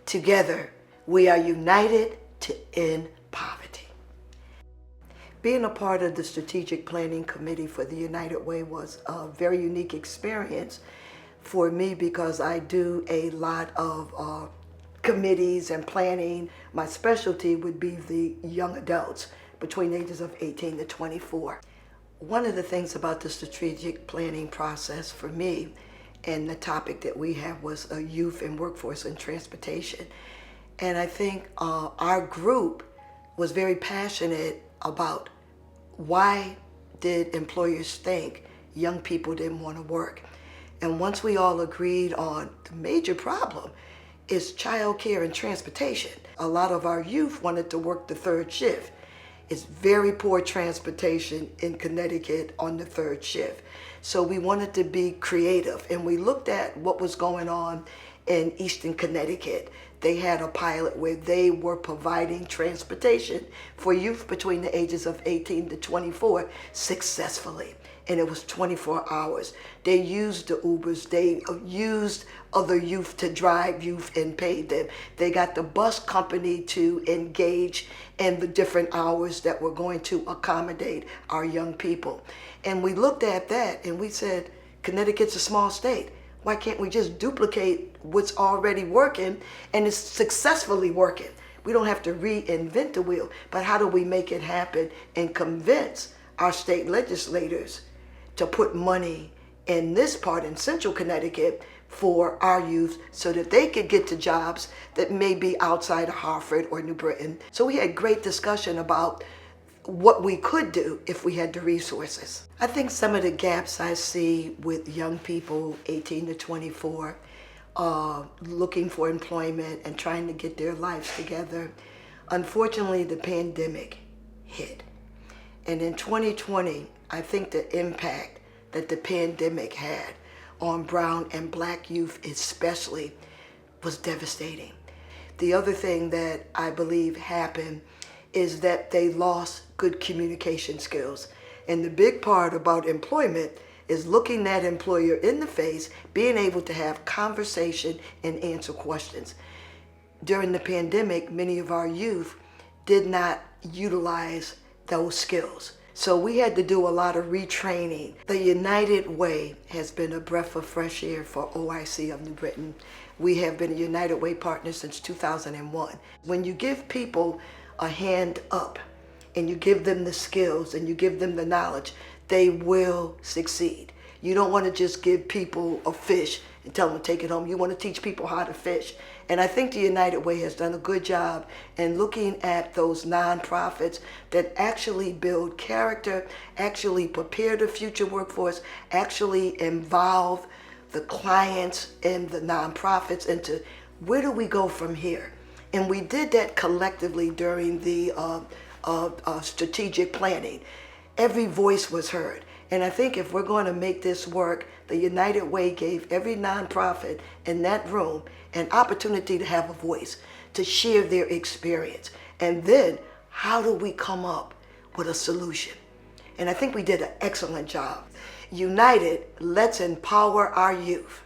Together, we are united to end poverty. Being a part of the Strategic Planning Committee for the United Way was a very unique experience for me because I do a lot of committees and planning. My specialty would be the young adults between the ages of 18 to 24. One of the things about the strategic planning process for me, and the topic that we have was youth and workforce and transportation. And I think our group was very passionate about why did employers think young people didn't want to work. And once we all agreed on the major problem is childcare and transportation. A lot of our youth wanted to work the third shift. It's very poor transportation in Connecticut on the third shift. So we wanted to be creative, and we looked at what was going on in Eastern Connecticut. They had a pilot where they were providing transportation for youth between the ages of 18 to 24 successfully. And it was 24 hours. They used the Ubers, they used other youth to drive youth and paid them. They got the bus company to engage in the different hours that were going to accommodate our young people. And we looked at that and we said, Connecticut's a small state. Why can't we just duplicate what's already working and it's successfully working? We don't have to reinvent the wheel, but how do we make it happen and convince our state legislators to put money in this part in central Connecticut for our youth so that they could get to jobs that may be outside of Hartford or New Britain. So we had great discussion about what we could do if we had the resources. I think some of the gaps I see with young people 18 to 24 looking for employment and trying to get their lives together. Unfortunately, the pandemic hit. And in 2020, I think the impact that the pandemic had on brown and black youth especially was devastating. The other thing that I believe happened is that they lost good communication skills. And the big part about employment is looking that employer in the face, being able to have conversation and answer questions. During the pandemic, many of our youth did not utilize those skills. So we had to do a lot of retraining. The United Way has been a breath of fresh air for OIC of New Britain. We have been a United Way partner since 2001. When you give people a hand up and you give them the skills and you give them the knowledge, they will succeed. You don't want to just give people a fish and tell them to take it home. You want to teach people how to fish. And I think the United Way has done a good job in looking at those nonprofits that actually build character, actually prepare the future workforce, actually involve the clients and the nonprofits into where do we go from here? And we did that collectively during the strategic planning. Every voice was heard. And I think if we're going to make this work, the United Way gave every nonprofit in that room an opportunity to have a voice, to share their experience. And then, how do we come up with a solution? And I think we did an excellent job. United, let's empower our youth.